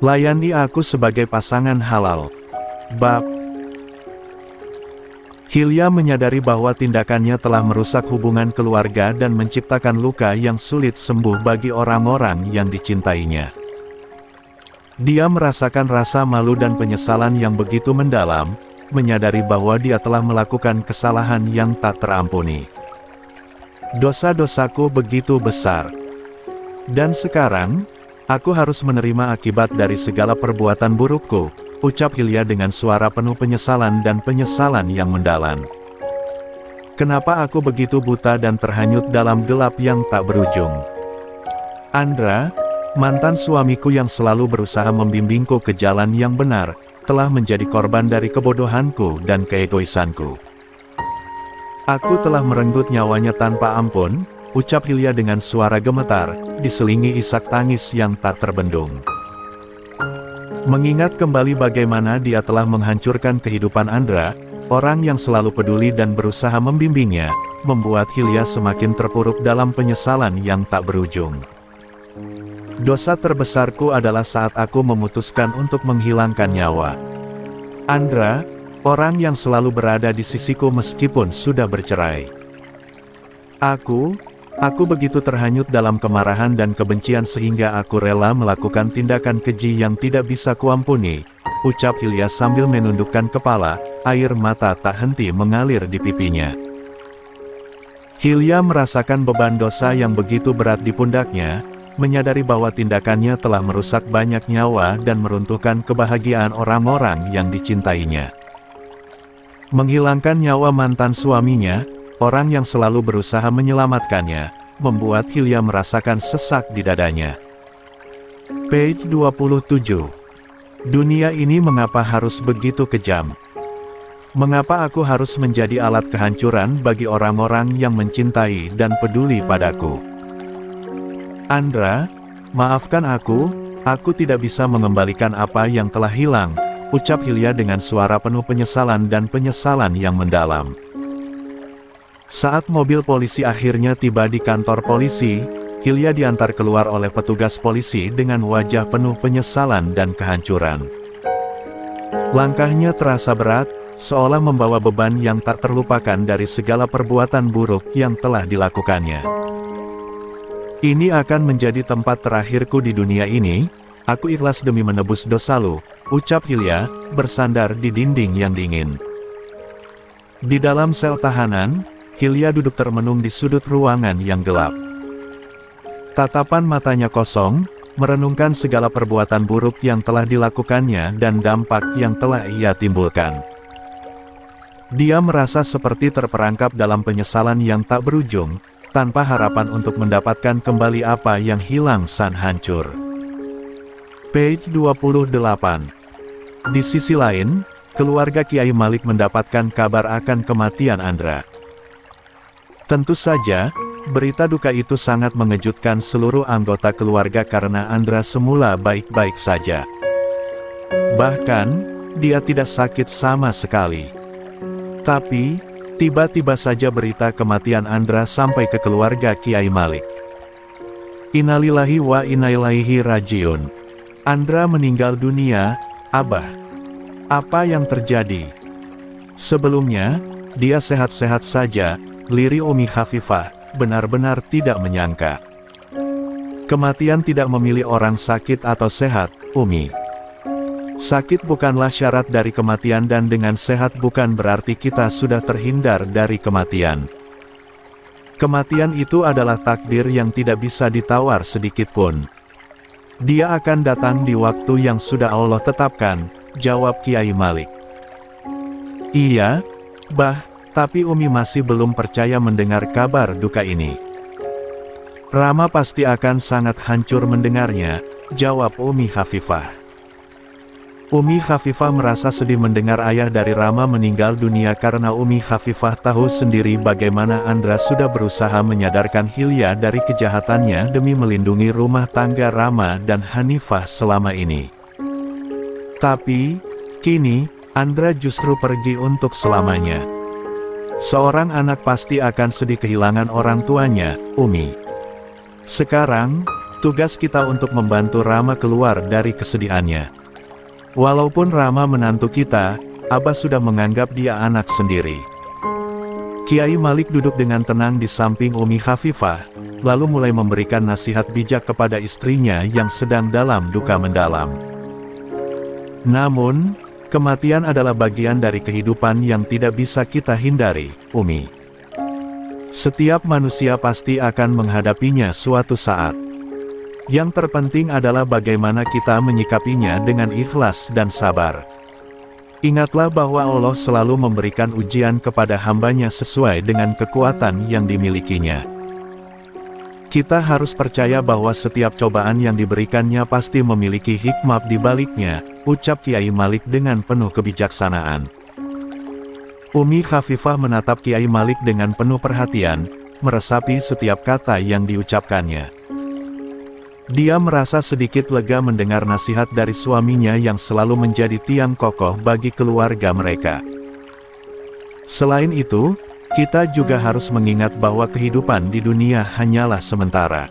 Layani aku sebagai pasangan halal. Bab. Hilya menyadari bahwa tindakannya telah merusak hubungan keluarga dan menciptakan luka yang sulit sembuh bagi orang-orang yang dicintainya. Dia merasakan rasa malu dan penyesalan yang begitu mendalam, menyadari bahwa dia telah melakukan kesalahan yang tak terampuni. Dosa-dosaku begitu besar. Dan sekarang, aku harus menerima akibat dari segala perbuatan burukku, ucap Hilya dengan suara penuh penyesalan dan penyesalan yang mendalam. Kenapa aku begitu buta dan terhanyut dalam gelap yang tak berujung? Andra, mantan suamiku yang selalu berusaha membimbingku ke jalan yang benar, telah menjadi korban dari kebodohanku dan keegoisanku. Aku telah merenggut nyawanya tanpa ampun, ucap Hilya dengan suara gemetar, diselingi isak tangis yang tak terbendung. Mengingat kembali bagaimana dia telah menghancurkan kehidupan Andra, orang yang selalu peduli dan berusaha membimbingnya, membuat Hilya semakin terpuruk dalam penyesalan yang tak berujung. Dosa terbesarku adalah saat aku memutuskan untuk menghilangkan nyawa Andra, orang yang selalu berada di sisiku meskipun sudah bercerai. Aku begitu terhanyut dalam kemarahan dan kebencian sehingga aku rela melakukan tindakan keji yang tidak bisa kuampuni, ucap Hilya sambil menundukkan kepala, air mata tak henti mengalir di pipinya. Hilya merasakan beban dosa yang begitu berat di pundaknya, menyadari bahwa tindakannya telah merusak banyak nyawa dan meruntuhkan kebahagiaan orang-orang yang dicintainya. Menghilangkan nyawa mantan suaminya, orang yang selalu berusaha menyelamatkannya, membuat Hilya merasakan sesak di dadanya. Page 27. Dunia ini mengapa harus begitu kejam? Mengapa aku harus menjadi alat kehancuran bagi orang-orang yang mencintai dan peduli padaku? Andra, maafkan aku tidak bisa mengembalikan apa yang telah hilang, ucap Hilya dengan suara penuh penyesalan dan penyesalan yang mendalam. Saat mobil polisi akhirnya tiba di kantor polisi, Hilya diantar keluar oleh petugas polisi dengan wajah penuh penyesalan dan kehancuran. Langkahnya terasa berat, seolah membawa beban yang tak terlupakan dari segala perbuatan buruk yang telah dilakukannya. Ini akan menjadi tempat terakhirku di dunia ini, aku ikhlas demi menebus dosamu, ucap Hilya, bersandar di dinding yang dingin. Di dalam sel tahanan, Hilya duduk termenung di sudut ruangan yang gelap. Tatapan matanya kosong, merenungkan segala perbuatan buruk yang telah dilakukannya dan dampak yang telah ia timbulkan. Dia merasa seperti terperangkap dalam penyesalan yang tak berujung, tanpa harapan untuk mendapatkan kembali apa yang hilang saat hancur. Page 28. Di sisi lain, keluarga Kiai Malik mendapatkan kabar akan kematian Andra. Tentu saja, berita duka itu sangat mengejutkan seluruh anggota keluarga karena Andra semula baik-baik saja. Bahkan, dia tidak sakit sama sekali. Tapi, tiba-tiba saja berita kematian Andra sampai ke keluarga Kiai Malik. Innalillahi wa inna ilaihi rajiun. Andra meninggal dunia, Abah. Apa yang terjadi? Sebelumnya, dia sehat-sehat saja, lirih Umi Khafifah, benar-benar tidak menyangka. Kematian tidak memilih orang sakit atau sehat, Umi. Sakit bukanlah syarat dari kematian dan dengan sehat bukan berarti kita sudah terhindar dari kematian. Kematian itu adalah takdir yang tidak bisa ditawar sedikitpun. Dia akan datang di waktu yang sudah Allah tetapkan, jawab Kiai Malik. Iya, Bah, tapi Umi masih belum percaya mendengar kabar duka ini. Rama pasti akan sangat hancur mendengarnya, jawab Umi Khafifah. Umi Khafifah merasa sedih mendengar ayah dari Rama meninggal dunia karena Umi Khafifah tahu sendiri bagaimana Andra sudah berusaha menyadarkan Hilya dari kejahatannya demi melindungi rumah tangga Rama dan Hanifah selama ini. Tapi, kini, Andra justru pergi untuk selamanya. Seorang anak pasti akan sedih kehilangan orang tuanya, Umi. Sekarang, Tugas kita untuk membantu Rama keluar dari kesedihannya. Walaupun Rama menantu kita, Abah sudah menganggap dia anak sendiri. Kiai Malik duduk dengan tenang di samping Umi Khafifah, lalu mulai memberikan nasihat bijak kepada istrinya yang sedang dalam duka mendalam. Namun, kematian adalah bagian dari kehidupan yang tidak bisa kita hindari, Umi. Setiap manusia pasti akan menghadapinya suatu saat. Yang terpenting adalah bagaimana kita menyikapinya dengan ikhlas dan sabar. Ingatlah bahwa Allah selalu memberikan ujian kepada hambanya sesuai dengan kekuatan yang dimilikinya. Kita harus percaya bahwa setiap cobaan yang diberikannya pasti memiliki hikmah di baliknya, ucap Kiai Malik dengan penuh kebijaksanaan. Umi Khafifah menatap Kiai Malik dengan penuh perhatian, meresapi setiap kata yang diucapkannya. Dia merasa sedikit lega mendengar nasihat dari suaminya yang selalu menjadi tiang kokoh bagi keluarga mereka. Selain itu, kita juga harus mengingat bahwa kehidupan di dunia hanyalah sementara.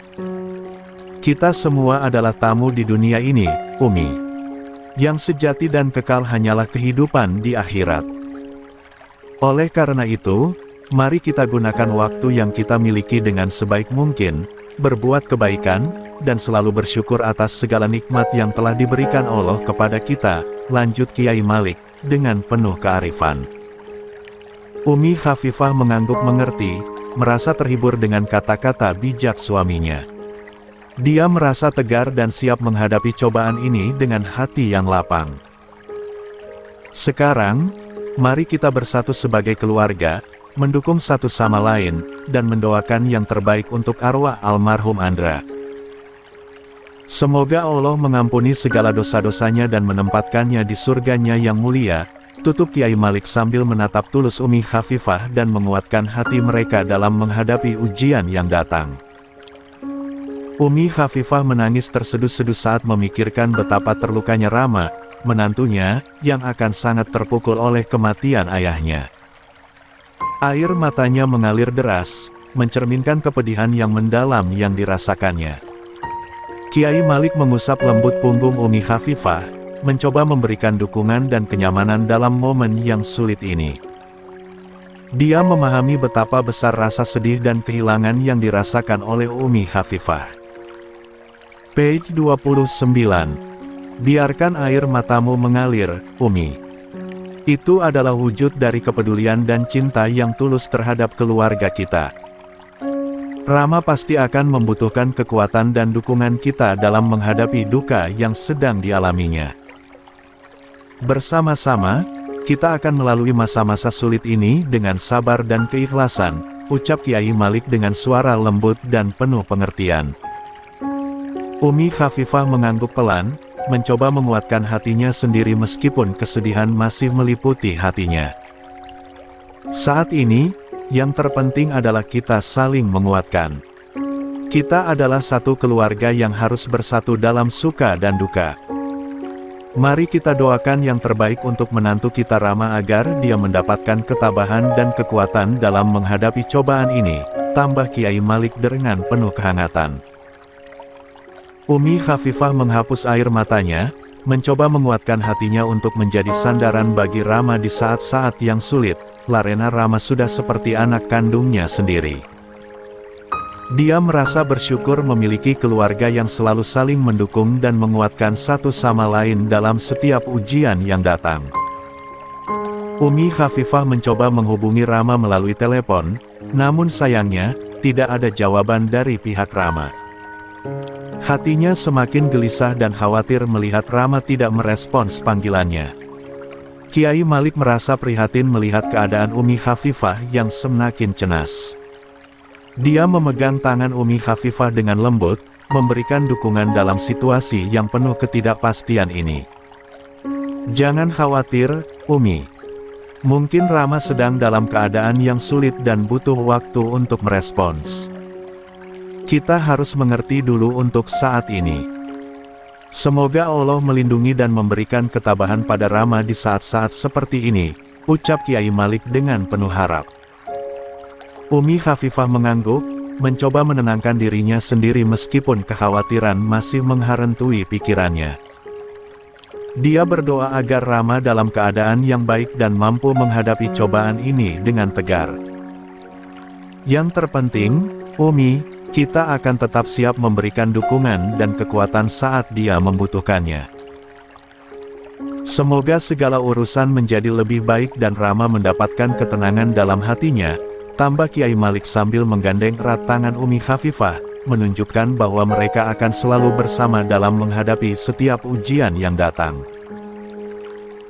Kita semua adalah tamu di dunia ini, Umi. Yang sejati dan kekal hanyalah kehidupan di akhirat. Oleh karena itu, mari kita gunakan waktu yang kita miliki dengan sebaik mungkin, berbuat kebaikan, dan selalu bersyukur atas segala nikmat yang telah diberikan Allah kepada kita, lanjut Kiai Malik, dengan penuh kearifan. Umi Khafifah mengangguk mengerti, merasa terhibur dengan kata-kata bijak suaminya. Dia merasa tegar dan siap menghadapi cobaan ini dengan hati yang lapang. Sekarang, mari kita bersatu sebagai keluarga, mendukung satu sama lain, dan mendoakan yang terbaik untuk arwah almarhum Andra. Semoga Allah mengampuni segala dosa-dosanya dan menempatkannya di surganya yang mulia, tutup Kiai Malik sambil menatap tulus Umi Khafifah dan menguatkan hati mereka dalam menghadapi ujian yang datang. Umi Khafifah menangis terseduh-seduh saat memikirkan betapa terlukanya Rama, menantunya, yang akan sangat terpukul oleh kematian ayahnya. Air matanya mengalir deras, mencerminkan kepedihan yang mendalam yang dirasakannya. Kiai Malik mengusap lembut punggung Umi Khafifah, mencoba memberikan dukungan dan kenyamanan dalam momen yang sulit ini. Dia memahami betapa besar rasa sedih dan kehilangan yang dirasakan oleh Umi Khafifah. Page 29. Biarkan air matamu mengalir, Umi. Itu adalah wujud dari kepedulian dan cinta yang tulus terhadap keluarga kita. Rama pasti akan membutuhkan kekuatan dan dukungan kita dalam menghadapi duka yang sedang dialaminya. Bersama-sama, kita akan melalui masa-masa sulit ini dengan sabar dan keikhlasan, ucap Kiai Malik dengan suara lembut dan penuh pengertian. Umi Khafifah mengangguk pelan, mencoba menguatkan hatinya sendiri meskipun kesedihan masih meliputi hatinya. Saat ini, yang terpenting adalah kita saling menguatkan. Kita adalah satu keluarga yang harus bersatu dalam suka dan duka. Mari kita doakan yang terbaik untuk menantu kita Rama agar dia mendapatkan ketabahan dan kekuatan dalam menghadapi cobaan ini, tambah Kiai Malik dengan penuh kehangatan. Umi Khafifah menghapus air matanya, mencoba menguatkan hatinya untuk menjadi sandaran bagi Rama di saat-saat yang sulit. Larena Rama sudah seperti anak kandungnya sendiri. Dia merasa bersyukur memiliki keluarga yang selalu saling mendukung dan menguatkan satu sama lain dalam setiap ujian yang datang. Umi Khafifah mencoba menghubungi Rama melalui telepon, namun sayangnya, tidak ada jawaban dari pihak Rama. Hatinya semakin gelisah dan khawatir melihat Rama tidak merespons panggilannya. Kiai Malik merasa prihatin melihat keadaan Umi Khafifah yang semakin cemas. Dia memegang tangan Umi Khafifah dengan lembut, memberikan dukungan dalam situasi yang penuh ketidakpastian ini. Jangan khawatir, Umi. Mungkin Rama sedang dalam keadaan yang sulit dan butuh waktu untuk merespons. Kita harus mengerti dulu untuk saat ini. Semoga Allah melindungi dan memberikan ketabahan pada Rama di saat-saat seperti ini, ucap Kiai Malik dengan penuh harap. Umi Khafifah mengangguk, mencoba menenangkan dirinya sendiri meskipun kekhawatiran masih menghantui pikirannya. Dia berdoa agar Rama dalam keadaan yang baik dan mampu menghadapi cobaan ini dengan tegar. Yang terpenting, Umi, kita akan tetap siap memberikan dukungan dan kekuatan saat dia membutuhkannya. Semoga segala urusan menjadi lebih baik dan Rama mendapatkan ketenangan dalam hatinya, tambah Kiai Malik sambil menggandeng erat tangan Umi Khafifah, menunjukkan bahwa mereka akan selalu bersama dalam menghadapi setiap ujian yang datang.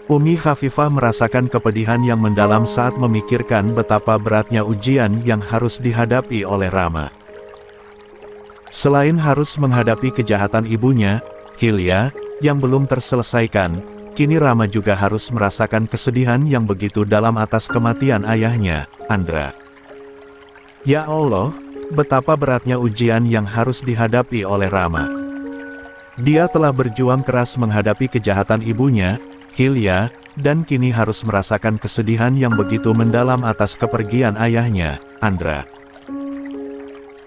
Umi Khafifah merasakan kepedihan yang mendalam saat memikirkan betapa beratnya ujian yang harus dihadapi oleh Rama. Selain harus menghadapi kejahatan ibunya, Hilya, yang belum terselesaikan, kini Rama juga harus merasakan kesedihan yang begitu dalam atas kematian ayahnya, Andra. Ya Allah, betapa beratnya ujian yang harus dihadapi oleh Rama. Dia telah berjuang keras menghadapi kejahatan ibunya, Hilya, dan kini harus merasakan kesedihan yang begitu mendalam atas kepergian ayahnya, Andra.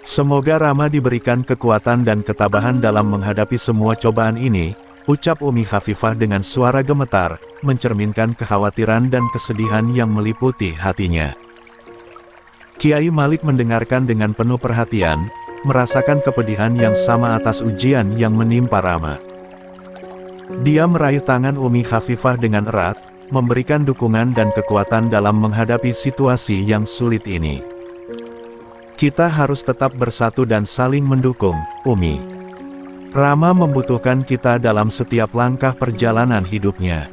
Semoga Rama diberikan kekuatan dan ketabahan dalam menghadapi semua cobaan ini, ucap Umi Khafifah dengan suara gemetar, mencerminkan kekhawatiran dan kesedihan yang meliputi hatinya. Kiai Malik mendengarkan dengan penuh perhatian, merasakan kepedihan yang sama atas ujian yang menimpa Rama. Dia meraih tangan Umi Khafifah dengan erat, memberikan dukungan dan kekuatan dalam menghadapi situasi yang sulit ini. Kita harus tetap bersatu dan saling mendukung, Umi. Rama membutuhkan kita dalam setiap langkah perjalanan hidupnya.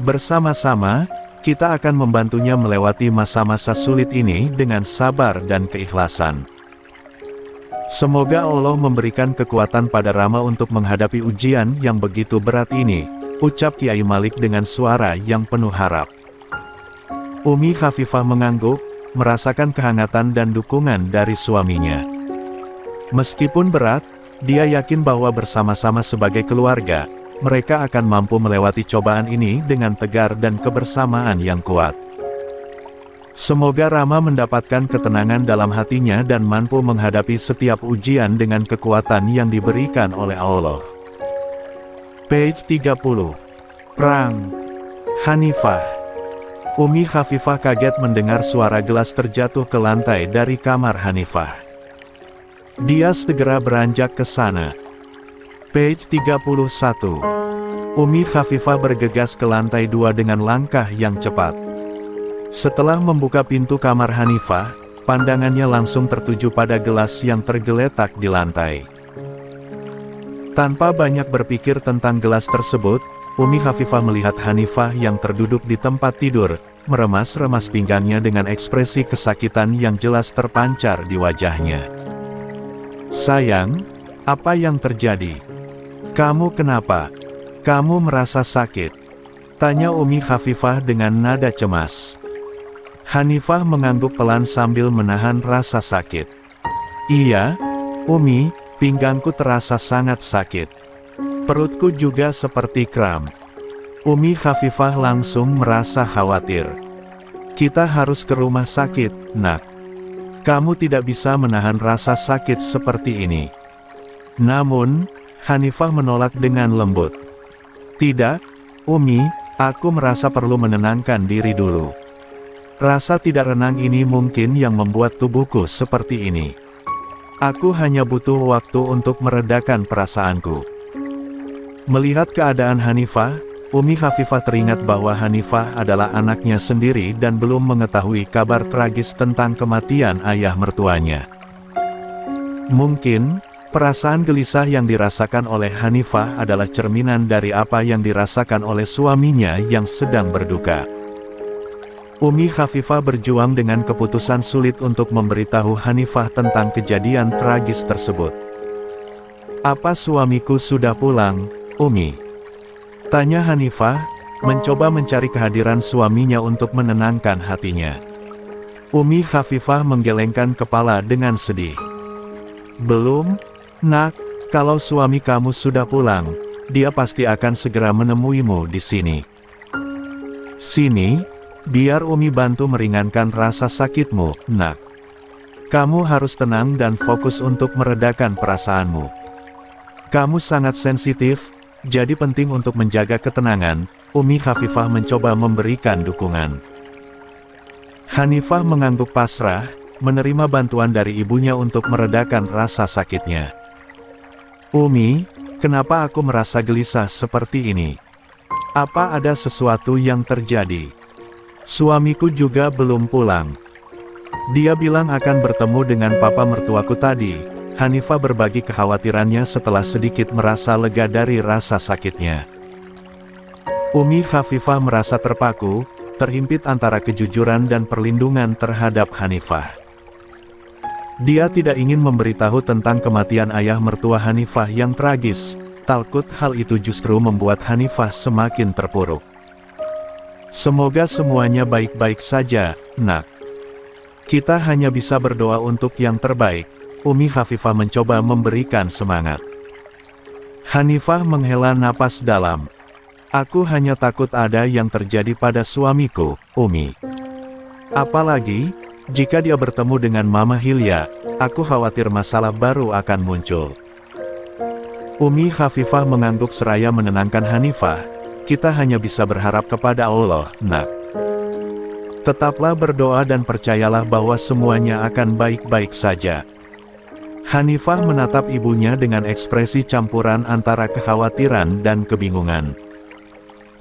Bersama-sama, kita akan membantunya melewati masa-masa sulit ini dengan sabar dan keikhlasan. Semoga Allah memberikan kekuatan pada Rama untuk menghadapi ujian yang begitu berat ini, ucap Kiai Malik dengan suara yang penuh harap. Umi Khafifah mengangguk, merasakan kehangatan dan dukungan dari suaminya. Meskipun berat, dia yakin bahwa bersama-sama sebagai keluarga, mereka akan mampu melewati cobaan ini dengan tegar dan kebersamaan yang kuat. Semoga Rama mendapatkan ketenangan dalam hatinya dan mampu menghadapi setiap ujian dengan kekuatan yang diberikan oleh Allah. Page 30. Perang. Hanifah. Umi Khafifah kaget mendengar suara gelas terjatuh ke lantai dari kamar Hanifah. Dia segera beranjak ke sana. Page 31. Umi Khafifah bergegas ke lantai 2 dengan langkah yang cepat. Setelah membuka pintu kamar Hanifah, pandangannya langsung tertuju pada gelas yang tergeletak di lantai. Tanpa banyak berpikir tentang gelas tersebut, Umi Khafifah melihat Hanifah yang terduduk di tempat tidur, meremas-remas pinggangnya dengan ekspresi kesakitan yang jelas terpancar di wajahnya. "Sayang, apa yang terjadi? Kamu kenapa? Kamu merasa sakit?" tanya Umi Khafifah dengan nada cemas. Hanifah mengangguk pelan sambil menahan rasa sakit. "Iya, Umi, pinggangku terasa sangat sakit. Perutku juga seperti kram." Umi Khafifah langsung merasa khawatir. "Kita harus ke rumah sakit, Nak. Kamu tidak bisa menahan rasa sakit seperti ini." Namun, Hanifah menolak dengan lembut. "Tidak, Umi, aku merasa perlu menenangkan diri dulu. Rasa tidak tenang ini mungkin yang membuat tubuhku seperti ini. Aku hanya butuh waktu untuk meredakan perasaanku." Melihat keadaan Hanifah, Umi Khafifah teringat bahwa Hanifah adalah anaknya sendiri dan belum mengetahui kabar tragis tentang kematian ayah mertuanya. Mungkin, perasaan gelisah yang dirasakan oleh Hanifah adalah cerminan dari apa yang dirasakan oleh suaminya yang sedang berduka. Umi Khafifah berjuang dengan keputusan sulit untuk memberitahu Hanifah tentang kejadian tragis tersebut. "Apa suamiku sudah pulang, Umi?" tanya Hanifah, mencoba mencari kehadiran suaminya untuk menenangkan hatinya. Umi Khafifah menggelengkan kepala dengan sedih. "Belum, Nak, kalau suami kamu sudah pulang, dia pasti akan segera menemuimu di sini. Sini, biar Umi bantu meringankan rasa sakitmu, Nak. Kamu harus tenang dan fokus untuk meredakan perasaanmu. Kamu sangat sensitif, jadi penting untuk menjaga ketenangan. Umi Khafifah mencoba memberikan dukungan. Hanifah mengangguk pasrah, menerima bantuan dari ibunya untuk meredakan rasa sakitnya. Umi, kenapa aku merasa gelisah seperti ini? Apa ada sesuatu yang terjadi? Suamiku juga belum pulang. Dia bilang akan bertemu dengan papa mertuaku tadi. Hanifah berbagi kekhawatirannya setelah sedikit merasa lega dari rasa sakitnya. Umi Khafifah merasa terpaku, terhimpit antara kejujuran dan perlindungan terhadap Hanifah. Dia tidak ingin memberitahu tentang kematian ayah mertua Hanifah yang tragis, takut hal itu justru membuat Hanifah semakin terpuruk. Semoga semuanya baik-baik saja, nak. Kita hanya bisa berdoa untuk yang terbaik. Umi Khafifah mencoba memberikan semangat. Hanifah menghela napas dalam. Aku hanya takut ada yang terjadi pada suamiku, Umi. Apalagi, jika dia bertemu dengan Mama Hilya, aku khawatir masalah baru akan muncul. Umi Khafifah mengangguk seraya menenangkan Hanifah. Kita hanya bisa berharap kepada Allah, nak. Tetaplah berdoa dan percayalah bahwa semuanya akan baik-baik saja. Hanifah menatap ibunya dengan ekspresi campuran antara kekhawatiran dan kebingungan.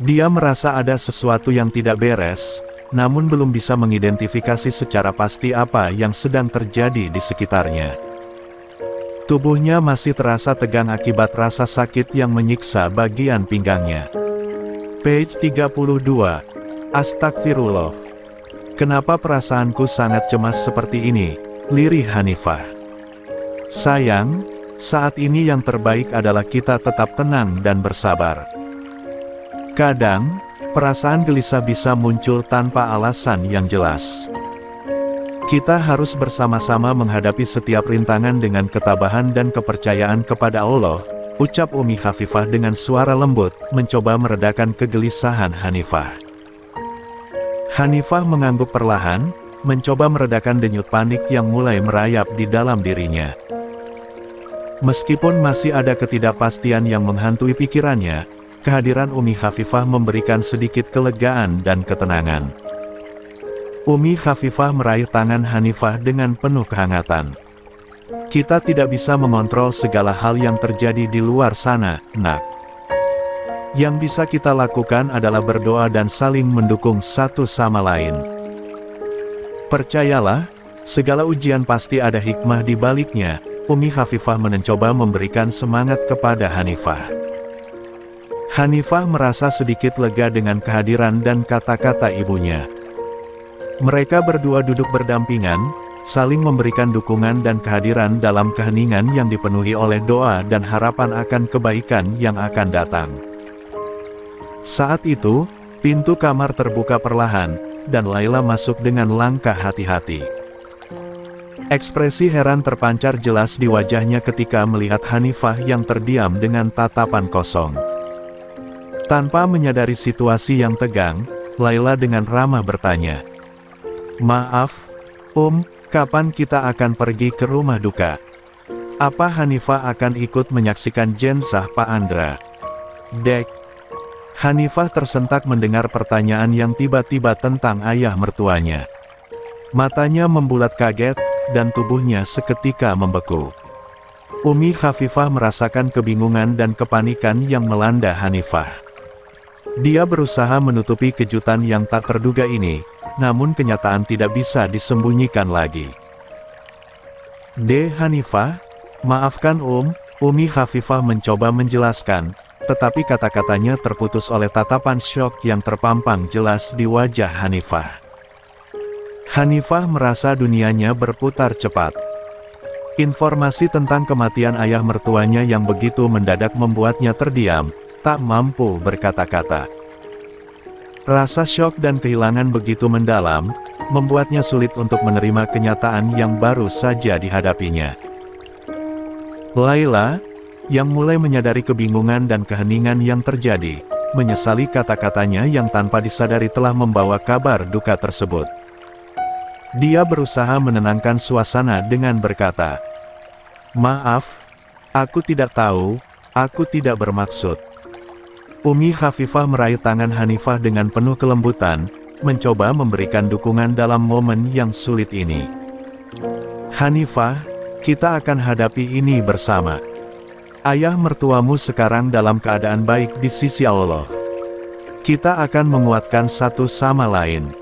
Dia merasa ada sesuatu yang tidak beres, namun belum bisa mengidentifikasi secara pasti apa yang sedang terjadi di sekitarnya. Tubuhnya masih terasa tegang akibat rasa sakit yang menyiksa bagian pinggangnya. Page 32. Astagfirullah. Kenapa perasaanku sangat cemas seperti ini? Lirih Hanifah. Sayang, saat ini yang terbaik adalah kita tetap tenang dan bersabar. Kadang, perasaan gelisah bisa muncul tanpa alasan yang jelas. Kita harus bersama-sama menghadapi setiap rintangan dengan ketabahan dan kepercayaan kepada Allah, ucap Umi Khafifah dengan suara lembut, mencoba meredakan kegelisahan Hanifah. Hanifah mengangguk perlahan, mencoba meredakan denyut panik yang mulai merayap di dalam dirinya. Meskipun masih ada ketidakpastian yang menghantui pikirannya, kehadiran Umi Khafifah memberikan sedikit kelegaan dan ketenangan. Umi Khafifah meraih tangan Hanifah dengan penuh kehangatan. Kita tidak bisa mengontrol segala hal yang terjadi di luar sana, nak. Yang bisa kita lakukan adalah berdoa dan saling mendukung satu sama lain. Percayalah, segala ujian pasti ada hikmah di baliknya. Umi Khafifah mencoba memberikan semangat kepada Hanifah. Hanifah merasa sedikit lega dengan kehadiran dan kata-kata ibunya. Mereka berdua duduk berdampingan, saling memberikan dukungan dan kehadiran dalam keheningan yang dipenuhi oleh doa dan harapan akan kebaikan yang akan datang. Saat itu, pintu kamar terbuka perlahan, dan Laila masuk dengan langkah hati-hati. Ekspresi heran terpancar jelas di wajahnya ketika melihat Hanifah yang terdiam dengan tatapan kosong. Tanpa menyadari situasi yang tegang, Laila dengan ramah bertanya, "Maaf, kapan kita akan pergi ke rumah duka? Apa Hanifah akan ikut menyaksikan jenazah Pak Andra?" Dek. Hanifah tersentak mendengar pertanyaan yang tiba-tiba tentang ayah mertuanya. Matanya membulat kaget, dan tubuhnya seketika membeku. Umi Khafifah merasakan kebingungan dan kepanikan yang melanda Hanifah. Dia berusaha menutupi kejutan yang tak terduga ini, namun kenyataan tidak bisa disembunyikan lagi. Hanifah, maafkan Umi Khafifah mencoba menjelaskan, tetapi kata-katanya terputus oleh tatapan syok yang terpampang jelas di wajah Hanifah. Hanifah merasa dunianya berputar cepat. Informasi tentang kematian ayah mertuanya yang begitu mendadak membuatnya terdiam, tak mampu berkata-kata. Rasa syok dan kehilangan begitu mendalam, membuatnya sulit untuk menerima kenyataan yang baru saja dihadapinya. Laila, yang mulai menyadari kebingungan dan keheningan yang terjadi, menyesali kata-katanya yang tanpa disadari telah membawa kabar duka tersebut. Dia berusaha menenangkan suasana dengan berkata, "Maaf, aku tidak tahu, aku tidak bermaksud." Umi Khafifah meraih tangan Hanifah dengan penuh kelembutan, mencoba memberikan dukungan dalam momen yang sulit ini. "Hanifah, kita akan hadapi ini bersama. Ayah mertuamu sekarang dalam keadaan baik di sisi Allah. Kita akan menguatkan satu sama lain."